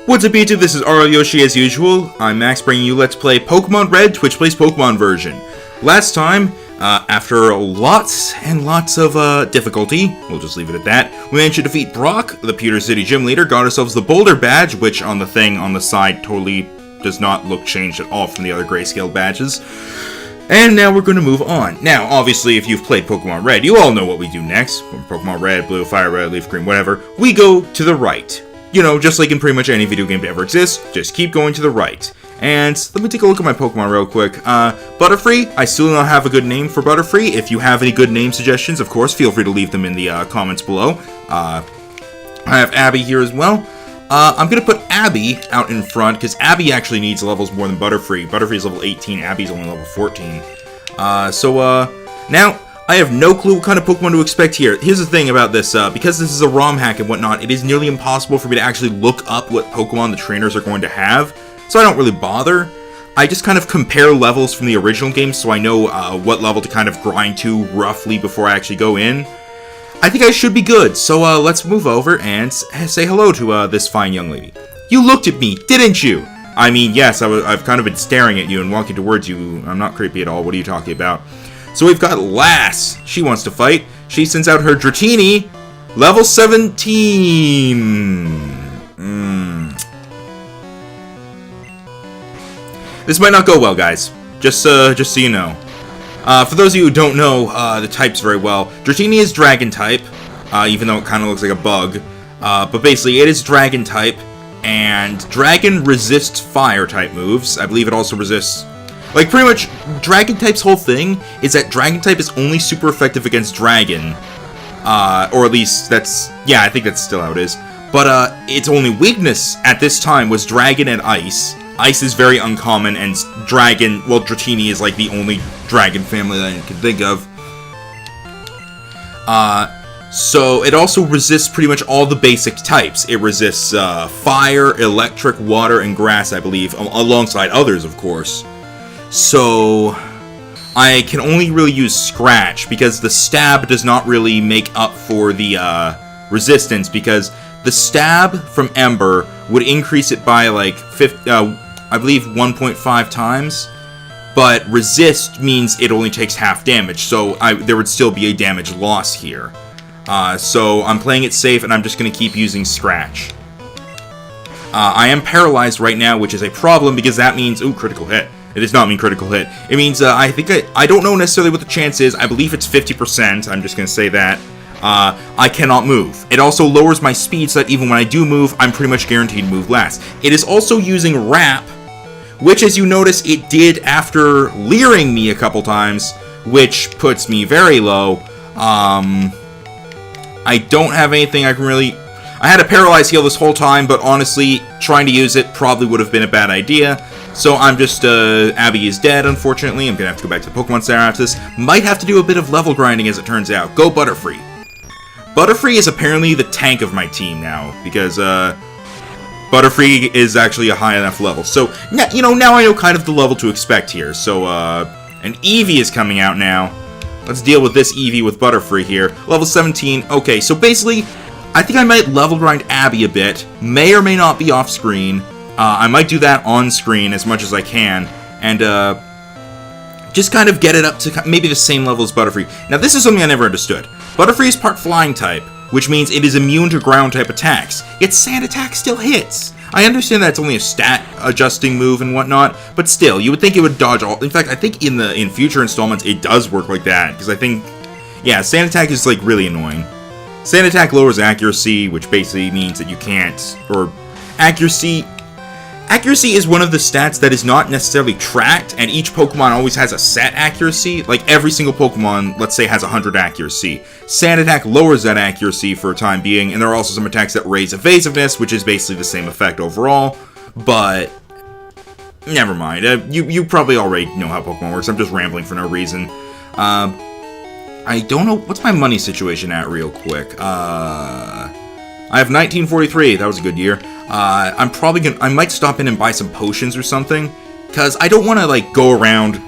What's up YouTube, this is Yoshi as usual. I'm Max bringing you Let's Play Pokemon Red Twitch Plays Pokemon version. Last time, after lots and lots of difficulty, we'll just leave it at that, we managed to defeat Brock, the Pewter City gym leader, got ourselves the Boulder badge, which on the thing on the side totally does not look changed at all from the other grayscale badges. And now we're going to move on. Now, obviously, if you've played Pokemon Red, you all know what we do next. From Pokemon Red, Blue, Fire Red, Leaf Green, whatever, we go to the right. You know, just like in pretty much any video game that ever exists, just keep going to the right. And let me take a look at my Pokemon real quick. Butterfree, I still don't have a good name for Butterfree. If you have any good name suggestions, of course, feel free to leave them in the comments below. I have Abby here as well. I'm going to put Abby out in front, because Abby actually needs levels more than Butterfree. Butterfree is level 18, Abby's only level 14. Now, I have no clue what kind of Pokemon to expect here. Here's the thing about this, because this is a ROM hack and whatnot, it is nearly impossible for me to actually look up what Pokemon the trainers are going to have, so I don't really bother. I just kind of compare levels from the original game so I know what level to kind of grind to roughly before I actually go in. I think I should be good, so let's move over and say hello to this fine young lady. You looked at me, didn't you? I mean, yes, I've kind of been staring at you and walking towards you. I'm not creepy at all. What are you talking about? So we've got Lass. She wants to fight. She sends out her DRATINI, level 17. This might not go well, guys. Just so you know. For those of you who don't know the types very well, DRATINI is Dragon type, even though it kind of looks like a bug. But basically, it is Dragon type, and Dragon resists Fire type moves. I believe it also resists. Like, pretty much, Dragon type's whole thing is that Dragon type is only super effective against Dragon. Or at least, I think that's still how it is. But, its only weakness at this time was Dragon and Ice. Ice is very uncommon, and DRATINI is like the only Dragon family that I can think of. So, it also resists pretty much all the basic types. It resists, Fire, Electric, Water, and Grass, I believe, alongside others, of course. So, I can only really use Scratch, because the Stab does not really make up for the resistance, because the Stab from Ember would increase it by, like, I believe 1.5 times, but Resist means it only takes half damage, so there would still be a damage loss here. So, I'm playing it safe, and I'm just going to keep using Scratch. I am paralyzed right now, which is a problem, because that means, ooh, critical hit. It does not mean critical hit. It means, I don't know necessarily what the chance is. I believe it's 50%. I'm just going to say that. I cannot move. It also lowers my speed so that even when I do move, I'm pretty much guaranteed to move last. It is also using Wrap, which, as you notice, it did after leering me a couple times, which puts me very low. I don't have anything I can really... I had a Paralyze Heal this whole time, but honestly, trying to use it probably would have been a bad idea. So I'm just, Abby is dead, unfortunately. I'm gonna have to go back to the Pokemon Center after this. Might have to do a bit of level grinding, as it turns out. Go Butterfree. Butterfree is apparently the tank of my team now, because, Butterfree is actually a high enough level. So, you know, now I know kind of the level to expect here. So, an Eevee is coming out now. Let's deal with this Eevee with Butterfree here. Level 17. Okay, so basically, I think I might level grind Abby a bit. May or may not be off screen. I might do that on screen as much as I can, and just kind of get it up to maybe the same level as Butterfree. Now, this is something I never understood. Butterfree is part Flying type, which means it is immune to ground type attacks, yet Sand Attack still hits. I understand that's only a stat adjusting move and whatnot, but still, you would think it would dodge all. In fact, I think in future installments it does work like that, because I think, yeah, Sand Attack is like really annoying. Sand Attack lowers accuracy, which basically means that you can't, or accuracy is one of the stats that is not necessarily tracked, and each Pokemon always has a set accuracy. Like, every single Pokemon, let's say, has 100 accuracy. Sand Attack lowers that accuracy for a time being, and there are also some attacks that raise evasiveness, which is basically the same effect overall, but never mind. You probably already know how Pokemon works. I'm just rambling for no reason. I don't know, what's my money situation at real quick? I have 1943, that was a good year. I might stop in and buy some potions or something, because I don't want to, like, go around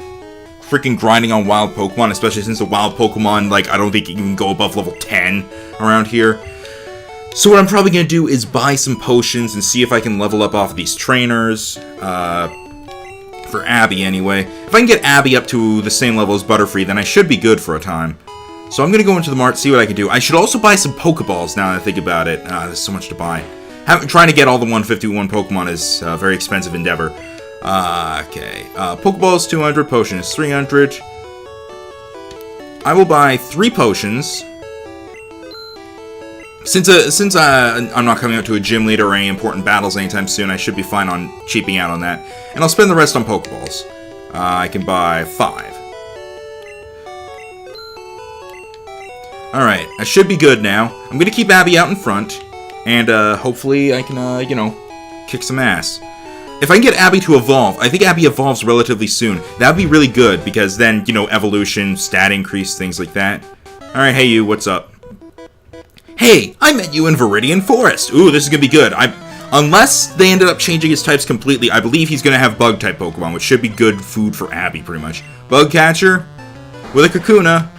freaking grinding on wild Pokemon, especially since the wild Pokemon, like, I don't think you can go above level 10 around here. So what I'm probably going to do is buy some potions and see if I can level up off of these trainers. For Abby, anyway. If I can get Abby up to the same level as Butterfree, then I should be good for a time. So I'm going to go into the mart, see what I can do. I should also buy some Pokeballs now that I think about it. There's so much to buy. Trying to get all the 151 Pokemon is a very expensive endeavor. Okay. Pokeballs 200, potion is 300. I will buy 3 potions. Since I'm not coming out to a gym leader or any important battles anytime soon, I should be fine on cheaping out on that. And I'll spend the rest on Pokeballs. I can buy 5. Alright, I should be good now. I'm going to keep Abby out in front. And hopefully I can, you know, kick some ass. If I can get Abby to evolve, I think Abby evolves relatively soon. That would be really good, because then, you know, evolution, stat increase, things like that. Alright, hey you, what's up? Hey, I met you in Viridian Forest. Ooh, this is gonna be good. Unless they ended up changing his types completely, I believe he's gonna have bug-type Pokemon, which should be good food for Abby, pretty much. Bug Catcher with a Kakuna.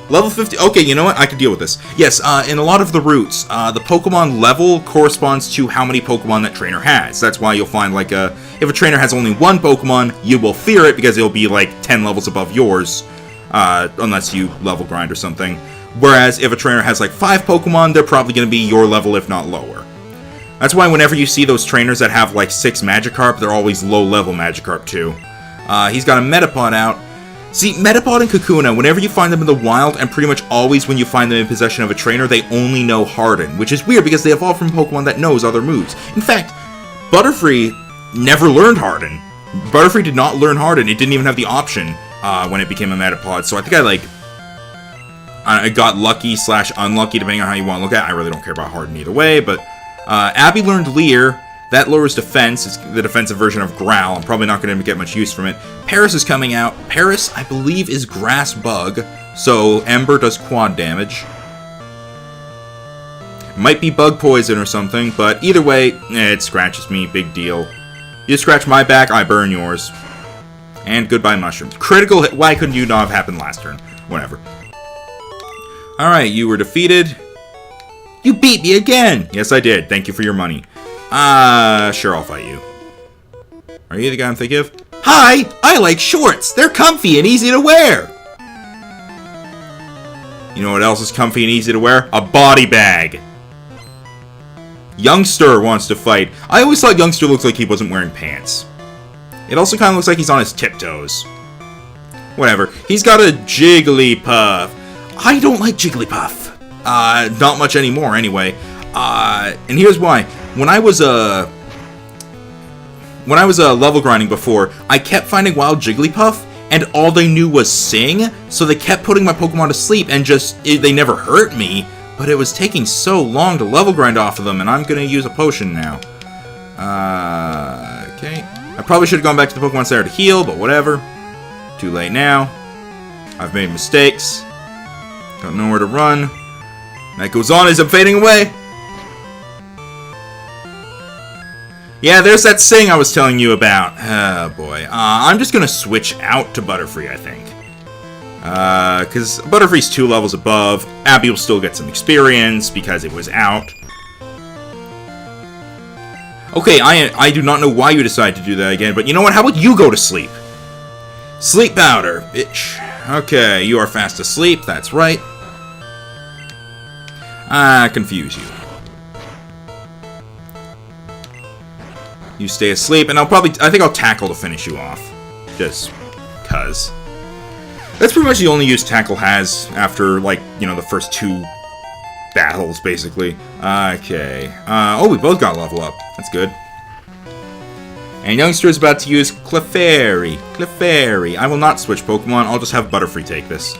Level 50. Okay, you know what? I can deal with this. Yes, in a lot of the routes, the Pokemon level corresponds to how many Pokemon that trainer has. That's why you'll find, like, if a trainer has only 1 Pokemon, you will fear it because it'll be, like, 10 levels above yours, unless you level grind or something. Whereas if a trainer has like 5 Pokemon, they're probably going to be your level, if not lower. That's why whenever you see those trainers that have like 6 Magikarp, they're always low-level Magikarp too. He's got a Metapod out. See, Metapod and Kakuna, whenever you find them in the wild, and pretty much always when you find them in possession of a trainer, they only know Harden, which is weird because they evolve from Pokemon that knows other moves. In fact, Butterfree never learned Harden. Butterfree did not learn Harden. It didn't even have the option when it became a Metapod, so I think I got lucky / unlucky, depending on how you want to look at it. I really don't care about Harden either way, but Abby learned Leer. That lowers defense. It's the defensive version of Growl. I'm probably not going to get much use from it. Paris is coming out. Paris, I believe, is Grass Bug, so Ember does quad damage. Might be Bug Poison or something, but either way, it scratches me. Big deal. You scratch my back, I burn yours. And goodbye, Mushrooms. Critical hit. Why couldn't you not have happened last turn? Whatever. Alright, you were defeated. You beat me again! Yes, I did. Thank you for your money. Sure, I'll fight you. Are you the guy I'm thinking of? Hi! I like shorts! They're comfy and easy to wear! You know what else is comfy and easy to wear? A body bag! Youngster wants to fight. I always thought Youngster looked like he wasn't wearing pants. It also kind of looks like he's on his tiptoes. Whatever. He's got a Jigglypuff. I don't like Jigglypuff. Not much anymore, anyway. And here's why. When I was level grinding before, I kept finding wild Jigglypuff, and all they knew was sing, so they kept putting my Pokemon to sleep, and they never hurt me, but it was taking so long to level grind off of them, and I'm gonna use a potion now. Okay. I probably should have gone back to the Pokemon Center to heal, but whatever. Too late now. I've made mistakes. Got nowhere to run. Night goes on as I'm fading away. Yeah, there's that sing I was telling you about. Oh, boy. I'm just gonna switch out to Butterfree, I think. Because Butterfree's 2 levels above. Abby will still get some experience because it was out. Okay, I do not know why you decided to do that again, but you know what? How about you go to sleep? Sleep powder, bitch. Okay, you are fast asleep, that's right. Confuse you. You stay asleep, and I think I'll tackle to finish you off. Just cuz. That's pretty much the only use tackle has after, like, you know, the first 2 battles, basically. Okay. Oh, we both got level up. That's good. And Youngster is about to use Clefairy. Clefairy. I will not switch Pokemon. I'll just have Butterfree take this.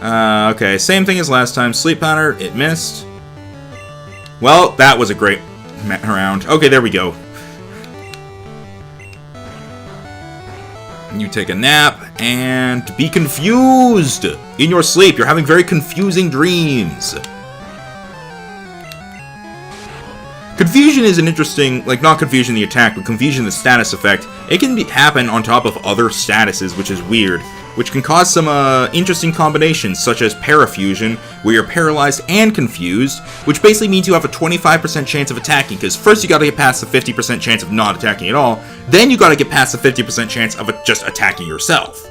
Okay. Same thing as last time. Sleep Powder. It missed. Well, that was a great round. Okay, there we go. You take a nap and be confused in your sleep. You're having very confusing dreams. Confusion is an interesting, like, not confusion the attack, but confusion the status effect. It can happen on top of other statuses, which is weird, which can cause some interesting combinations, such as parafusion, where you're paralyzed and confused, which basically means you have a 25% chance of attacking, because first you gotta get past the 50% chance of not attacking at all, then you gotta get past the 50% chance of just attacking yourself.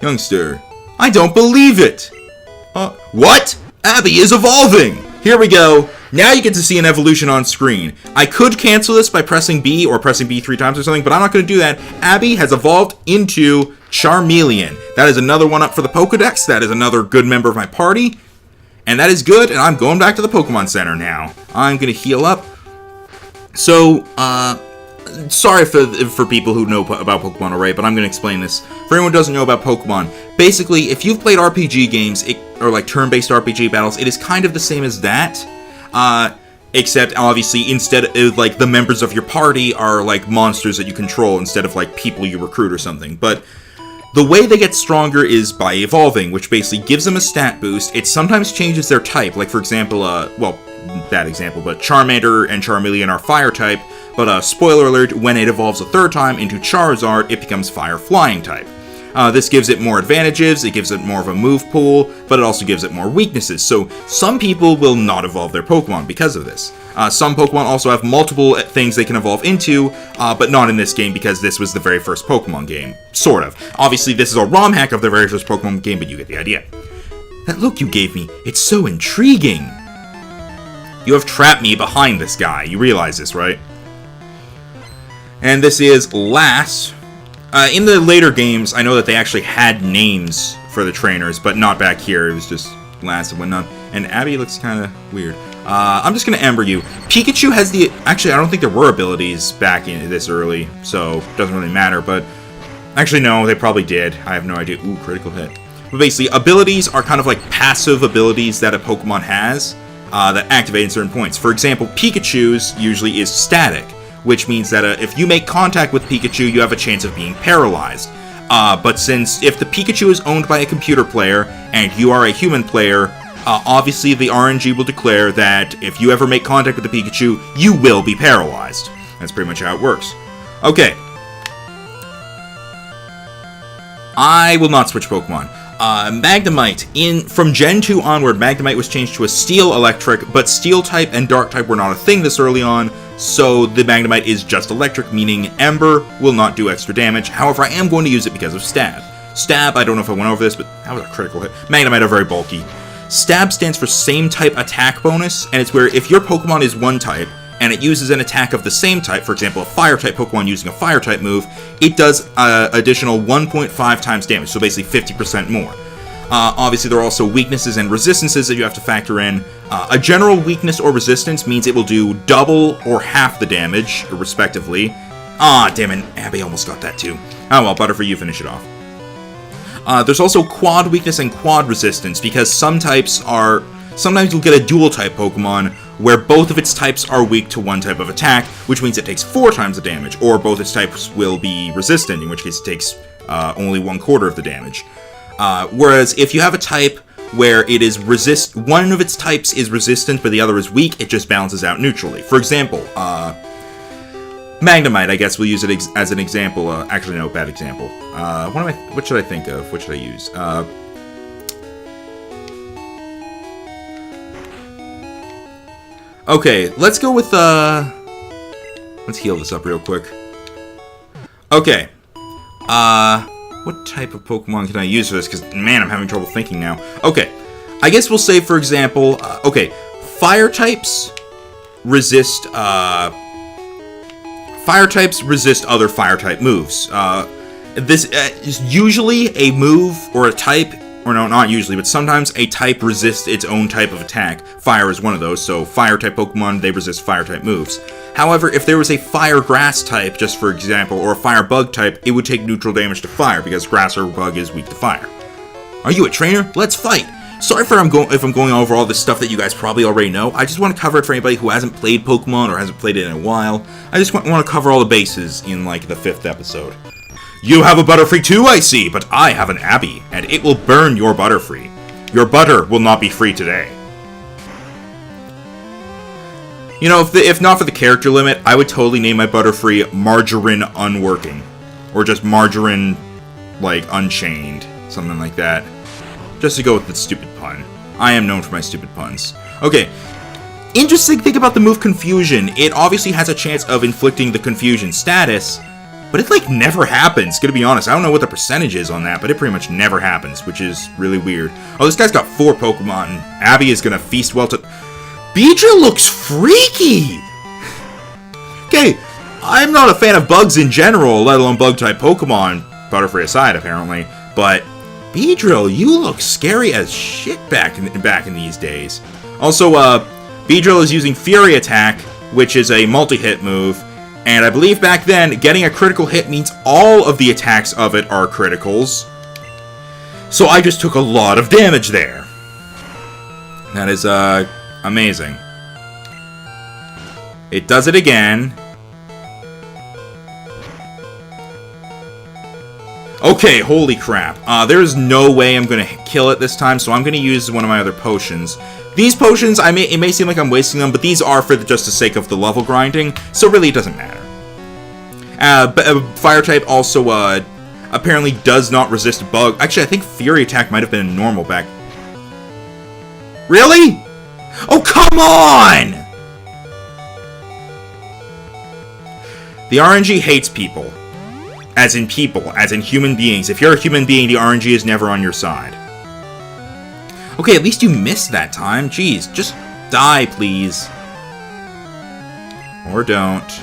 Youngster, I don't believe it! What? Abby is evolving! Here we go. Now you get to see an evolution on screen. I could cancel this by pressing B or pressing B 3 times or something, but I'm not going to do that. Abby has evolved into Charmeleon. That is another one up for the Pokedex. That is another good member of my party. And that is good, and I'm going back to the Pokemon Center now. I'm going to heal up. So, sorry for people who know about Pokemon already, but I'm going to explain this. For anyone who doesn't know about Pokemon, basically, if you've played RPG games, or like turn-based RPG battles, it is kind of the same as that. Except, obviously, instead of, like, the members of your party are, like, monsters that you control instead of, like, people you recruit or something. But the way they get stronger is by evolving, which basically gives them a stat boost. It sometimes changes their type. Like, for example, well, bad example, but Charmander and Charmeleon are fire type. But, spoiler alert, when it evolves a third time into Charizard, it becomes fire flying type. This gives it more advantages, it gives it more of a move pool, but it also gives it more weaknesses. So some people will not evolve their Pokemon because of this. Some Pokemon also have multiple things they can evolve into, but not in this game because this was the very first Pokemon game. Sort of. Obviously, this is a ROM hack of the very first Pokemon game, but you get the idea. That look you gave me, it's so intriguing. You have trapped me behind this guy. You realize this, right? And this is last. In the later games, I know that they actually had names for the trainers, but not back here. It was just last and whatnot. And Abby looks kind of weird. I'm just going to Ember you. Pikachu has the... Actually, I don't think there were abilities back in this early, so it doesn't really matter, but... Actually, no, they probably did. I have no idea. Ooh, critical hit. But basically, abilities are kind of like passive abilities that a Pokemon has that activate in certain points. For example, Pikachu's usually is static, which means that if you make contact with Pikachu, you have a chance of being paralyzed. But since if the Pikachu is owned by a computer player and you are a human player, obviously the RNG will declare that if you ever make contact with the Pikachu, you will be paralyzed. That's pretty much how it works. Okay. I will not switch Pokemon. Magnemite. From Gen 2 onward, Magnemite was changed to a Steel Electric, but Steel type and Dark type were not a thing this early on, so the Magnemite is just Electric, meaning Ember will not do extra damage. However, I am going to use it because of Stab. Stab, I don't know if I went over this, but that was a critical hit. Magnemite are very bulky. Stab stands for Same Type Attack Bonus, and it's where if your Pokemon is one type, and it uses an attack of the same type, for example, a Fire-type Pokemon using a Fire-type move, it does additional 1.5 times damage, so basically 50% more. Obviously, there are also weaknesses and resistances that you have to factor in. A general weakness or resistance means it will do double or half the damage, respectively. Ah, damn it, Abby almost got that too. Oh well, Butterfree, you finish it off. There's also quad weakness and quad resistance, because sometimes you'll get a dual-type Pokemon where both of its types are weak to one type of attack, which means it takes 4 times the damage, or both its types will be resistant, in which case it takes only 1/4 of the damage. Whereas if you have a type where it is one of its types is resistant but the other is weak, it just balances out neutrally. For example, Magnemite, I guess we'll use it as an example. Actually, no, bad example. What should I think of? What should I use? Okay, let's go with, let's heal this up real quick. Okay. What type of Pokemon can I use for this? Because, man, I'm having trouble thinking now. Okay. I guess we'll say, for example, okay, Fire types resist, other Fire-type moves. This is usually a move or a type, or no, not usually, but sometimes a type resists its own type of attack. Fire is one of those, so Fire-type Pokemon, they resist Fire-type moves. However, if there was a Fire-Grass type, just for example, or a Fire-Bug type, it would take neutral damage to Fire, because Grass or Bug is weak to Fire. Are you a trainer? Let's fight! Sorry if I'm going over all this stuff that you guys probably already know. I just want to cover it for anybody who hasn't played Pokemon or hasn't played it in a while. I just want to cover all the bases in, like, the 5th episode. You have a Butterfree too, I see, but I have an Abby, and it will burn your Butterfree. Your butter will not be free today. You know, if not for the character limit, I would totally name my Butterfree Margarine Unworking. Or just Margarine, like, Unchained. Something like that. Just to go with the stupid pun. I am known for my stupid puns. Okay. Interesting thing about the move Confusion. It obviously has a chance of inflicting the Confusion status, but it, like, never happens. Gonna be honest, I don't know what the percentage is on that, but it pretty much never happens, which is really weird. Oh, this guy's got 4 Pokemon, and Abby is gonna feast well to... BEEDRILL looks freaky! Okay, I'm not a fan of bugs in general, let alone bug-type Pokemon, Butterfree aside, apparently, but BEEDRILL, you look scary as shit back in these days. Also, BEEDRILL is using Fury Attack, which is a multi-hit move, and I believe back then, getting a critical hit means all of the attacks of it are criticals. So I just took a lot of damage there. That is, amazing. It does it again. Okay, holy crap. There's no way I'm gonna kill it this time, so I'm gonna use one of my other potions. These potions, it may seem like I'm wasting them, but these are for just the sake of the level grinding, so really it doesn't matter. Fire type also, apparently does not resist bug. Actually, I think Fury Attack might have been normal back. Really? Oh, come on! The RNG hates people. As in people, as in human beings. If you're a human being, the RNG is never on your side. Okay, at least you missed that time. Jeez, just die, please. Or don't.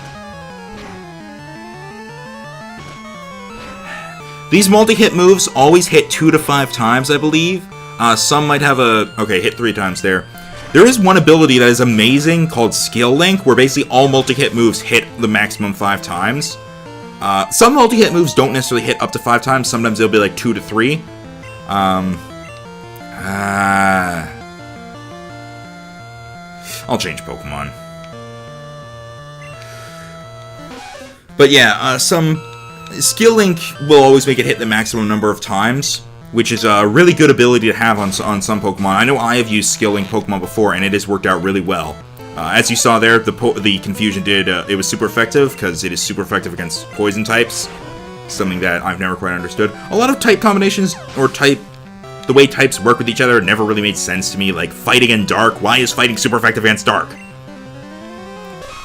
These multi-hit moves always hit 2 to 5 times, I believe. Some might have a... Okay, hit 3 times there. There is one ability that is amazing called Skill Link, where basically all multi-hit moves hit the maximum 5 times. Some multi-hit moves don't necessarily hit up to 5 times. Sometimes they'll be like 2 to 3. I'll change Pokemon. But yeah, some Skill Link will always make it hit the maximum number of times, which is a really good ability to have on some Pokemon. I know I have used Skill Link Pokemon before, and it has worked out really well. As you saw there, the Confusion did, it was super effective, because it is super effective against poison types. Something that I've never quite understood. A lot of type combinations, or the way types work with each other never really made sense to me, like fighting in dark. Why is fighting super effective against dark?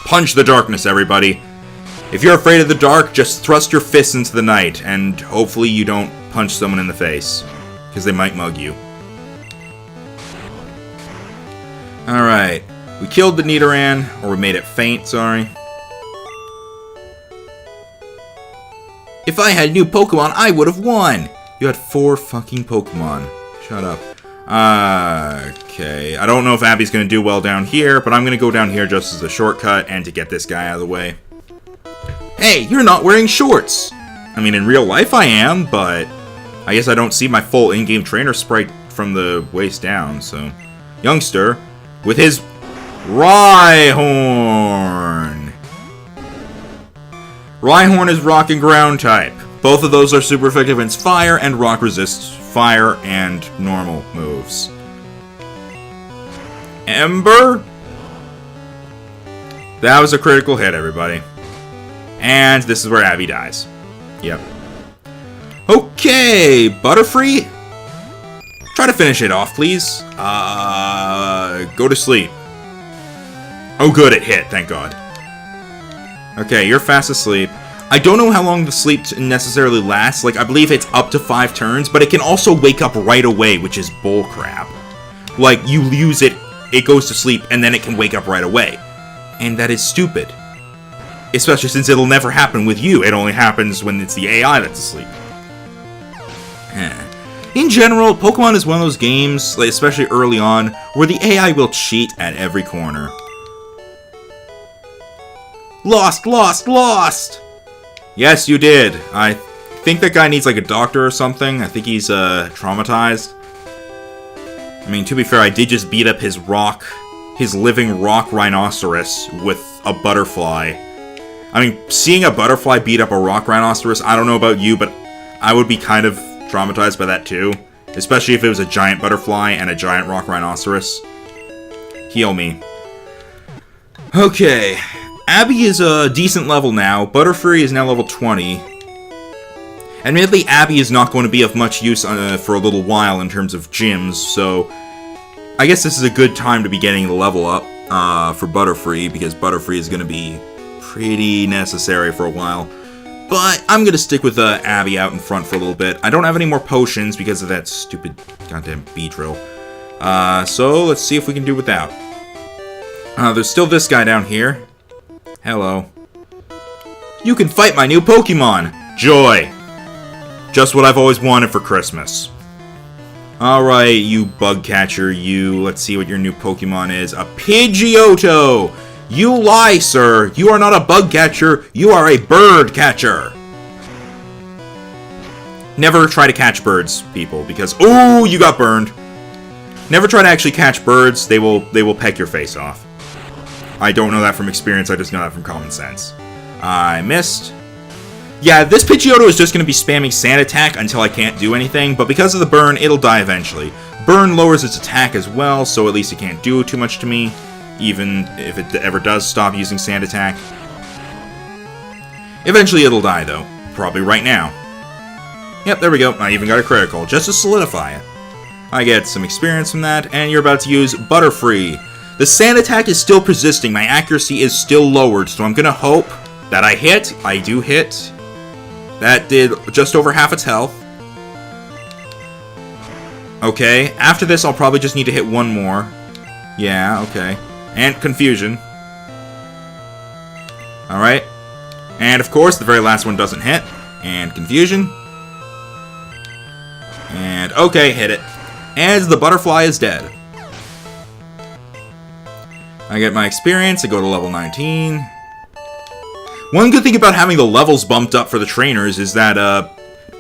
Punch the darkness, everybody. If you're afraid of the dark, just thrust your fists into the night, and hopefully you don't punch someone in the face, because they might mug you. Alright. We killed the Nidoran, or we made it faint, sorry. If I had new Pokemon, I would have won! You had 4 fucking Pokemon. Shut up. Okay. I don't know if Abby's gonna do well down here, but I'm gonna go down here just as a shortcut and to get this guy out of the way. Hey, you're not wearing shorts! I mean, in real life I am, but I guess I don't see my full in-game trainer sprite from the waist down, so... Youngster, with his Rhyhorn! Rhyhorn is Rock and Ground type. Both of those are super effective against fire, and Rock resists fire and normal moves. Ember? That was a critical hit, everybody. And this is where Abby dies. Yep. Okay, Butterfree? Try to finish it off, please. Go to sleep. Oh good, it hit, thank God. Okay, you're fast asleep. I don't know how long the sleep necessarily lasts. Like, I believe it's up to 5 turns, but it can also wake up right away, which is bullcrap. Like, you use it, it goes to sleep, and then it can wake up right away. And that is stupid. Especially since it'll never happen with you. It only happens when it's the AI that's asleep. In general, Pokemon is one of those games, like, especially early on, where the AI will cheat at every corner. Lost, lost, lost! Yes, you did. I think that guy needs, like, a doctor or something. I think he's, traumatized. I mean, to be fair, I did just beat up his living rock rhinoceros with a butterfly. I mean, seeing a butterfly beat up a rock rhinoceros, I don't know about you, but I would be kind of traumatized by that too. Especially if it was a giant butterfly and a giant rock rhinoceros. Heal me. Okay, Abby is a decent level now. Butterfree is now level 20. Admittedly, Abby is not going to be of much use for a little while in terms of gyms, so I guess this is a good time to be getting the level up for Butterfree, because Butterfree is going to be pretty necessary for a while. But I'm going to stick with Abby out in front for a little bit. I don't have any more potions because of that stupid goddamn BEEDRILL. So let's see if we can do without. There's still this guy down here. Hello. You can fight my new Pokemon! Joy! Just what I've always wanted for Christmas. Alright, you bug catcher, you. Let's see what your new Pokemon is. A Pidgeotto! You lie, sir! You are not a bug catcher, you are a bird catcher! Never try to catch birds, people, because... Ooh, you got burned! Never try to actually catch birds, they will peck your face off. I don't know that from experience, I just know that from common sense. I missed. Yeah, this Pidgeotto is just going to be spamming Sand Attack until I can't do anything, but because of the burn, it'll die eventually. Burn lowers its attack as well, so at least it can't do too much to me, even if it ever does stop using Sand Attack. Eventually it'll die, though. Probably right now. Yep, there we go. I even got a critical, just to solidify it. I get some experience from that, and you're about to use Butterfree. The Sand Attack is still persisting, my accuracy is still lowered, so I'm gonna hope that I hit. I do hit. That did just over half its health. Okay, after this I'll probably just need to hit one more. Yeah, okay. And Confusion. Alright. And of course, the very last one doesn't hit. And Confusion. And okay, hit it. And the butterfly is dead. I get my experience, I go to level 19. One good thing about having the levels bumped up for the trainers is that,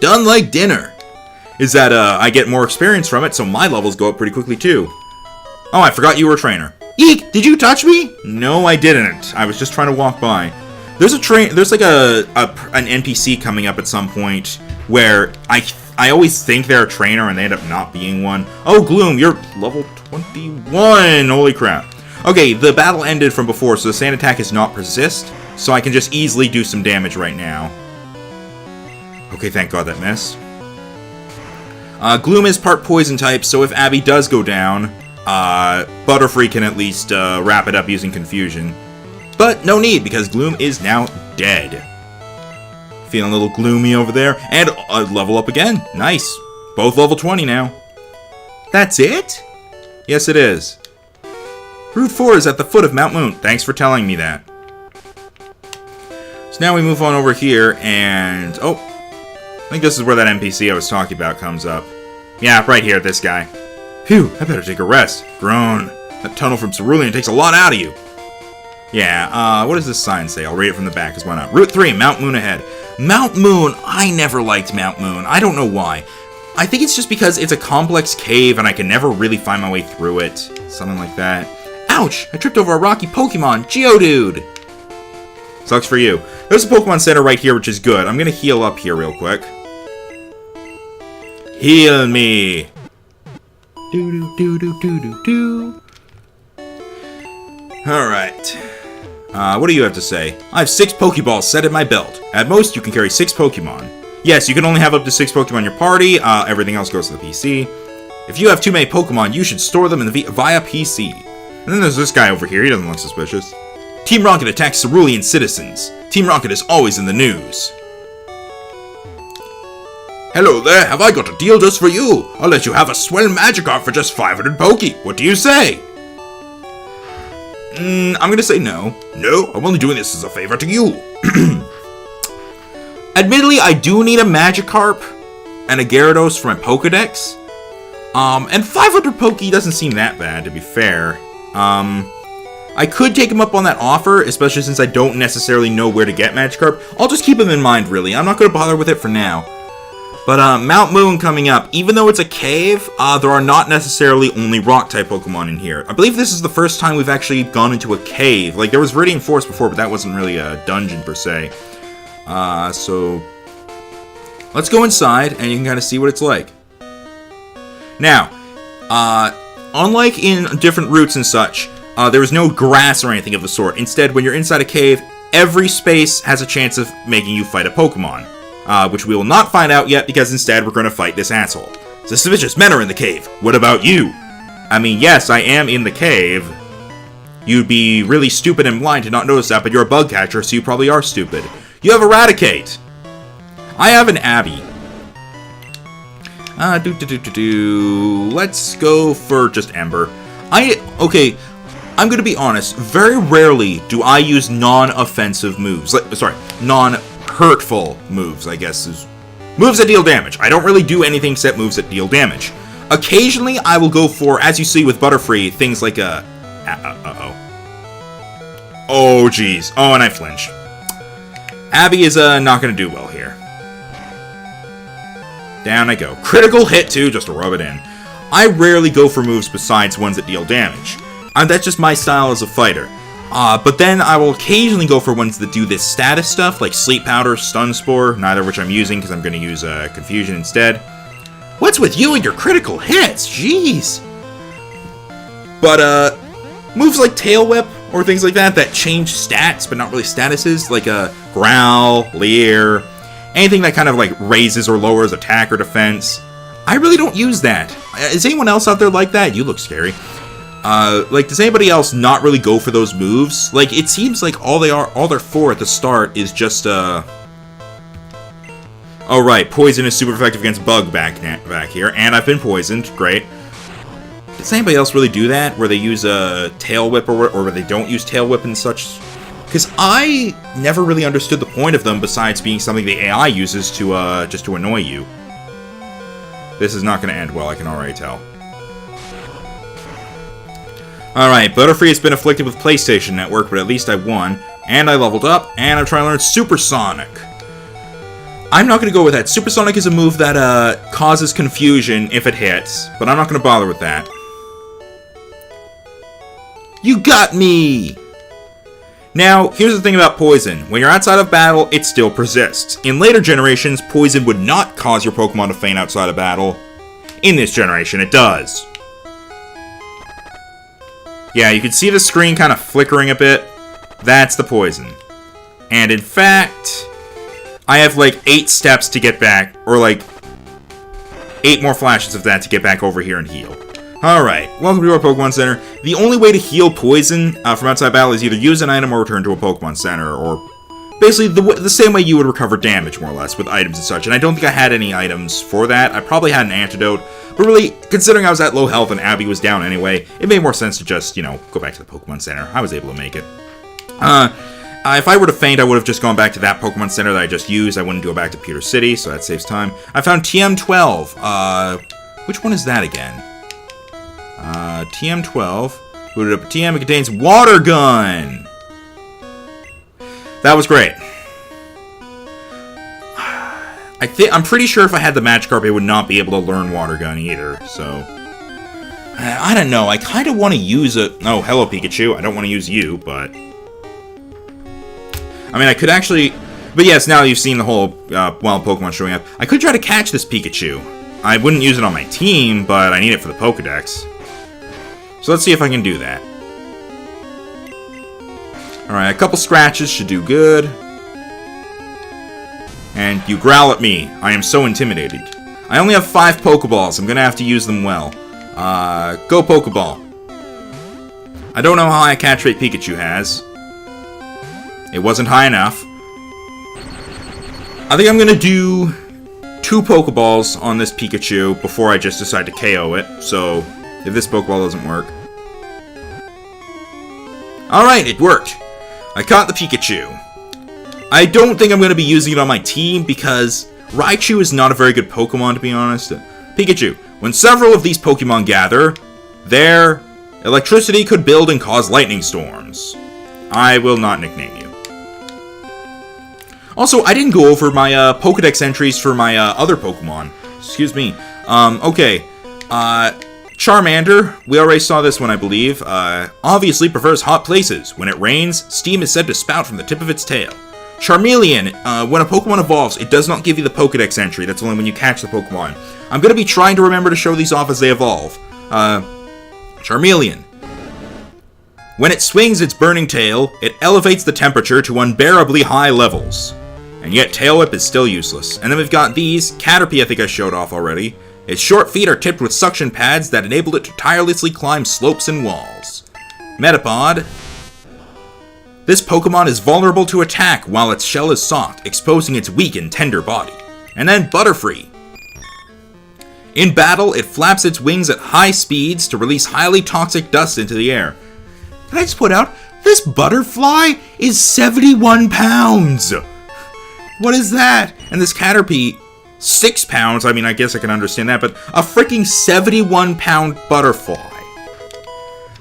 done like dinner, is that, I get more experience from it, so my levels go up pretty quickly, too. Oh, I forgot you were a trainer. Eek! Did you touch me? No, I didn't. I was just trying to walk by. There's like an NPC coming up at some point where I always think they're a trainer and they end up not being one. Oh, Gloom, you're level 21! Holy crap. Okay, the battle ended from before, so the Sand Attack is not persist, so I can just easily do some damage right now. Okay, thank God that missed. Gloom is part poison type, so if Abby does go down, Butterfree can at least wrap it up using Confusion. But no need, because Gloom is now dead. Feeling a little gloomy over there, and level up again. Nice. Both level 20 now. That's it? Yes, it is. Route 4 is at the foot of Mount Moon. Thanks for telling me that. So now we move on over here, and... Oh, I think this is where that NPC I was talking about comes up. Yeah, right here, this guy. Phew, I better take a rest. Groan. That tunnel from Cerulean takes a lot out of you. Yeah, what does this sign say? I'll read it from the back, because why not? Route 3, Mount Moon ahead. Mount Moon, I never liked Mount Moon. I don't know why. I think it's just because it's a complex cave, and I can never really find my way through it. Something like that. Ouch! I tripped over a rocky Pokemon, Geodude! Sucks for you. There's a Pokemon Center right here, which is good. I'm gonna heal up here real quick. Heal me! Do-do-do-do-do-do-do. Alright. What do you have to say? I have 6 Pokeballs set in my belt. At most, you can carry 6 Pokemon. Yes, you can only have up to 6 Pokemon in your party. Everything else goes to the PC. If you have too many Pokemon, you should store them via PC. And then there's this guy over here, he doesn't look suspicious. Team Rocket attacks Cerulean citizens. Team Rocket is always in the news. Hello there, have I got a deal just for you? I'll let you have a swell Magikarp for just 500 Poke. What do you say? I'm gonna say no. No, I'm only doing this as a favor to you. Admittedly, I do need a Magikarp and a Gyarados for my Pokedex. And 500 Poke doesn't seem that bad, to be fair. I could take him up on that offer, especially since I don't necessarily know where to get Magikarp. I'll just keep him in mind, really. I'm not going to bother with it for now. But, Mount Moon coming up. Even though it's a cave, there are not necessarily only Rock-type Pokemon in here. I believe this is the first time we've actually gone into a cave. Like, there was Viridian Forest before, but that wasn't really a dungeon, per se. So... let's go inside, and you can kind of see what it's like. Now, unlike in different routes and such, there is no grass or anything of the sort. Instead, when you're inside a cave, every space has a chance of making you fight a Pokemon. Which we will not find out yet, because instead we're going to fight this asshole. Suspicious men are in the cave. What about you? I mean, yes, I am in the cave. You'd be really stupid and blind to not notice that, but you're a bug catcher, so you probably are stupid. You have Eradicate. I have an Abby. Let's go for just Ember. Okay, I'm gonna be honest. Very rarely do I use non-offensive moves. Non-hurtful moves, I guess, is moves that deal damage. I don't really do anything except moves that deal damage. Occasionally, I will go for, as you see with Butterfree, things like a... Oh, jeez. Oh, and I flinch. Abby is not going to do well here. Down I go. Critical hit, too, just to rub it in. I rarely go for moves besides ones that deal damage. That's just my style as a fighter. But then I will occasionally go for ones that do this status stuff, like Sleep Powder, Stun Spore, neither of which I'm using because I'm going to use Confusion instead. What's with you and your critical hits? Jeez! But, moves like Tail Whip, or things like that change stats, but not really statuses, like Growl, Leer, anything that kind of like raises or lowers attack or defense. I really don't use that. Is anyone else out there like that? You look scary. Like, does anybody else not really go for those moves? Like, it seems like all they're for at the start is just, Oh, right, Poison is super effective against Bug back here, and I've been poisoned, great. Does anybody else really do that, where they use a Tail Whip, or where they don't use Tail Whip and such? Because I never really understood the point of them, besides being something the AI uses to, just to annoy you. This is not going to end well, I can already tell. Alright, Butterfree has been afflicted with PlayStation Network, but at least I won, and I leveled up, and I'm trying to learn Supersonic. I'm not going to go with that. Supersonic is a move that, causes confusion if it hits, but I'm not going to bother with that. You got me! Now, here's the thing about Poison. When you're outside of battle, it still persists. In later generations, Poison would not cause your Pokemon to faint outside of battle. In this generation, it does. Yeah, you can see the screen kind of flickering a bit. That's the Poison. And in fact, I have like 8 steps to get back, or like 8 more flashes of that to get back over here and heal. Alright, welcome to our Pokemon Center. The only way to heal Poison from outside battle is either use an item or return to a Pokemon Center, or basically the same way you would recover damage, more or less, with items and such. And I don't think I had any items for that. I probably had an antidote, but really, considering I was at low health and Abby was down anyway, it made more sense to just, you know, go back to the Pokemon Center. I was able to make it. If I were to faint, I would have just gone back to that Pokemon Center that I just used. I wouldn't go back to Pewter City, so that saves time. I found TM12. Which one is that again? TM12. Booted up a TM. It contains Water Gun! That was great. I'm pretty sure if I had the Magikarp, it would not be able to learn Water Gun either, so... I don't know, I kind of want to use a... Oh, hello, Pikachu. I don't want to use you, but... I mean, I could actually... But yes, now you've seen the whole wild Pokemon showing up. I could try to catch this Pikachu. I wouldn't use it on my team, but I need it for the Pokedex. So let's see if I can do that. Alright, a couple scratches should do good. And you growl at me. I am so intimidated. I only have 5 Pokeballs. I'm gonna have to use them well. Go Pokeball. I don't know how high a catch rate Pikachu has. It wasn't high enough. I think I'm gonna do 2 Pokeballs on this Pikachu before I just decide to KO it. So, if this Pokeball doesn't work. Alright, it worked. I caught the Pikachu. I don't think I'm going to be using it on my team because Raichu is not a very good Pokemon, to be honest. Pikachu, when several of these Pokemon gather, their electricity could build and cause lightning storms. I will not nickname you. Also, I didn't go over my Pokedex entries for my other Pokemon. Excuse me. Okay. Charmander, we already saw this one, I believe, obviously prefers hot places. When it rains, steam is said to spout from the tip of its tail. Charmeleon, when a Pokemon evolves, it does not give you the Pokedex entry. That's only when you catch the Pokemon. I'm going to be trying to remember to show these off as they evolve. Charmeleon. When it swings its burning tail, it elevates the temperature to unbearably high levels. And yet Tail Whip is still useless. And then we've got these. Caterpie I think I showed off already. Its short feet are tipped with suction pads that enable it to tirelessly climb slopes and walls. Metapod. This Pokemon is vulnerable to attack while its shell is soft, exposing its weak and tender body. And then Butterfree. In battle, it flaps its wings at high speeds to release highly toxic dust into the air. Can I just point out, this butterfly is 71 pounds! What is that? And this Caterpie, 6 pounds, I mean, I guess I can understand that, but a freaking 71-pound butterfly.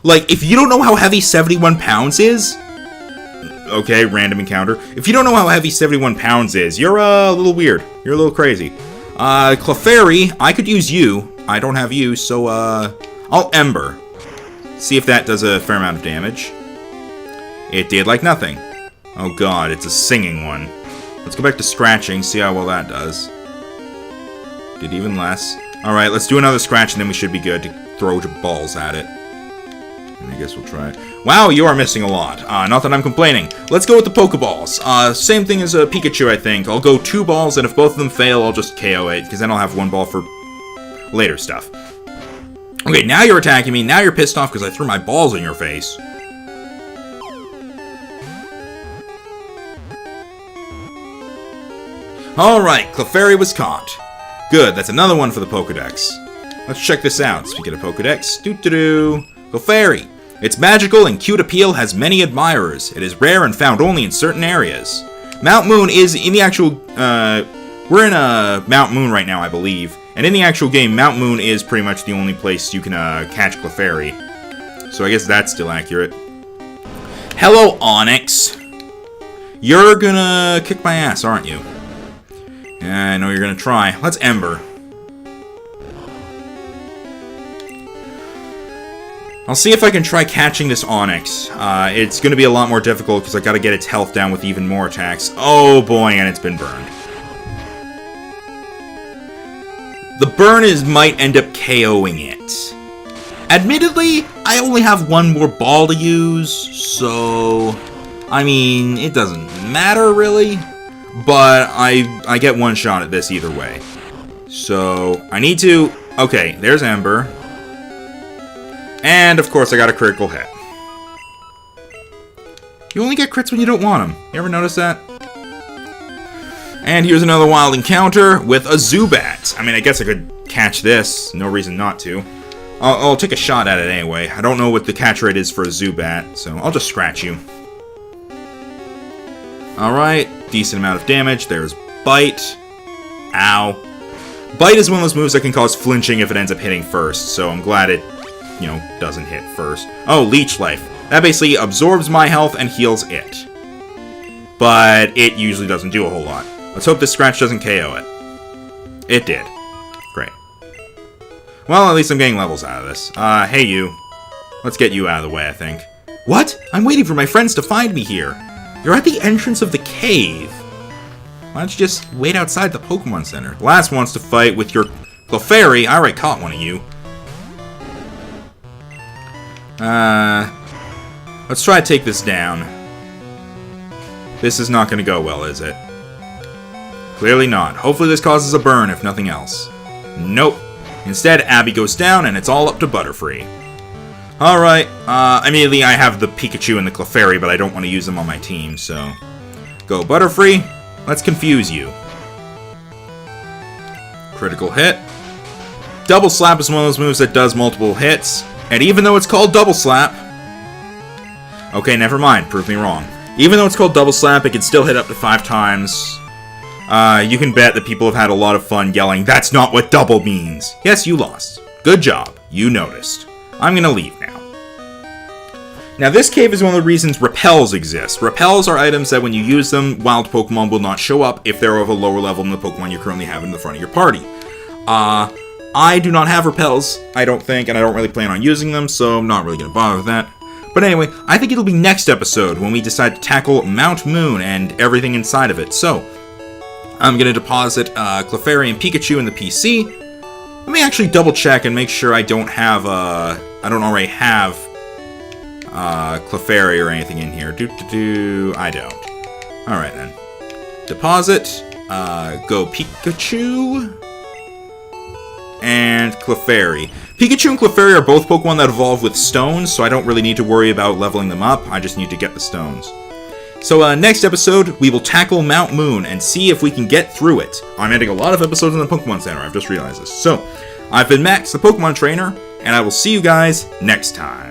Like, if you don't know how heavy 71 pounds is... Okay, random encounter. If you don't know how heavy 71 pounds is, you're a little weird. You're a little crazy. Clefairy, I could use you. I don't have you, so, I'll Ember. See if that does a fair amount of damage. It did like nothing. Oh god, it's a singing one. Let's go back to scratching, see how well that does. Did even less. Alright, let's do another scratch and then we should be good to throw balls at it. And I guess we'll try it. Wow, you are missing a lot. Not that I'm complaining. Let's go with the Pokeballs. Same thing as a Pikachu, I think. I'll go 2 balls, and if both of them fail, I'll just KO it, because then I'll have 1 ball for later stuff. Okay, now you're attacking me. Now you're pissed off because I threw my balls in your face. Alright, Clefairy was caught. Good, that's another one for the Pokedex. Let's check this out. Speaking of Pokedex, doo-doo-doo. Clefairy. Its magical and cute appeal has many admirers. It is rare and found only in certain areas. Mount Moon is in the actual... we're in Mount Moon right now, I believe. And in the actual game, Mount Moon is pretty much the only place you can catch Clefairy. So I guess that's still accurate. Hello, Onyx. You're gonna kick my ass, aren't you? Yeah, I know you're gonna try. Let's Ember. I'll see if I can try catching this Onyx. It's gonna be a lot more difficult because I gotta get its health down with even more attacks. Oh boy, and it's been burned. The burn might end up KOing it. Admittedly, I only have 1 more ball to use, so... I mean, it doesn't matter really, but I get 1 shot at this either way. So, I need to... Okay, there's Ember. And, of course, I got a critical hit. You only get crits when you don't want them. You ever notice that? And here's another wild encounter with a Zubat. I mean, I guess I could catch this. No reason not to. I'll take a shot at it anyway. I don't know what the catch rate is for a Zubat, so I'll just scratch you. Alright, decent amount of damage. There's Bite. Ow. Bite is one of those moves that can cause flinching if it ends up hitting first, so I'm glad it, you know, doesn't hit first. Oh, Leech Life. That basically absorbs my health and heals it. But it usually doesn't do a whole lot. Let's hope this scratch doesn't KO it. It did. Great. Well, at least I'm getting levels out of this. Hey you. Let's get you out of the way, I think. What? I'm waiting for my friends to find me here. You're at the entrance of the cave. Why don't you just wait outside the Pokemon Center? Last wants to fight with your Clefairy. I already caught one of you. Let's try to take this down. This is not going to go well, is it? Clearly not. Hopefully this causes a burn, if nothing else. Nope. Instead, Abby goes down, and it's all up to Butterfree. Alright, immediately I have the Pikachu and the Clefairy, but I don't want to use them on my team, so... Go Butterfree. Let's confuse you. Critical hit. Double Slap is one of those moves that does multiple hits, and even though it's called Double Slap... Okay, never mind. Prove me wrong. Even though it's called Double Slap, it can still hit up to 5 times. You can bet that people have had a lot of fun yelling, "That's not what double means!" Yes, you lost. Good job. You noticed. I'm gonna leave now. Now, this cave is one of the reasons repels exist. Repels are items that when you use them, wild Pokemon will not show up if they're of a lower level than the Pokemon you currently have in the front of your party. I do not have repels, I don't think, and I don't really plan on using them, so I'm not really gonna bother with that. But anyway, I think it'll be next episode when we decide to tackle Mount Moon and everything inside of it. So, I'm going to deposit Clefairy and Pikachu in the PC. Let me actually double check and make sure I don't have, I don't already have Clefairy or anything in here. I don't. Alright then. Deposit. Go Pikachu. And Clefairy. Pikachu and Clefairy are both Pokemon that evolve with stones, so I don't really need to worry about leveling them up. I just need to get the stones. So next episode, we will tackle Mount Moon and see if we can get through it. I'm ending a lot of episodes in the Pokemon Center, I've just realized this. So, I've been Max, the Pokemon Trainer, and I will see you guys next time.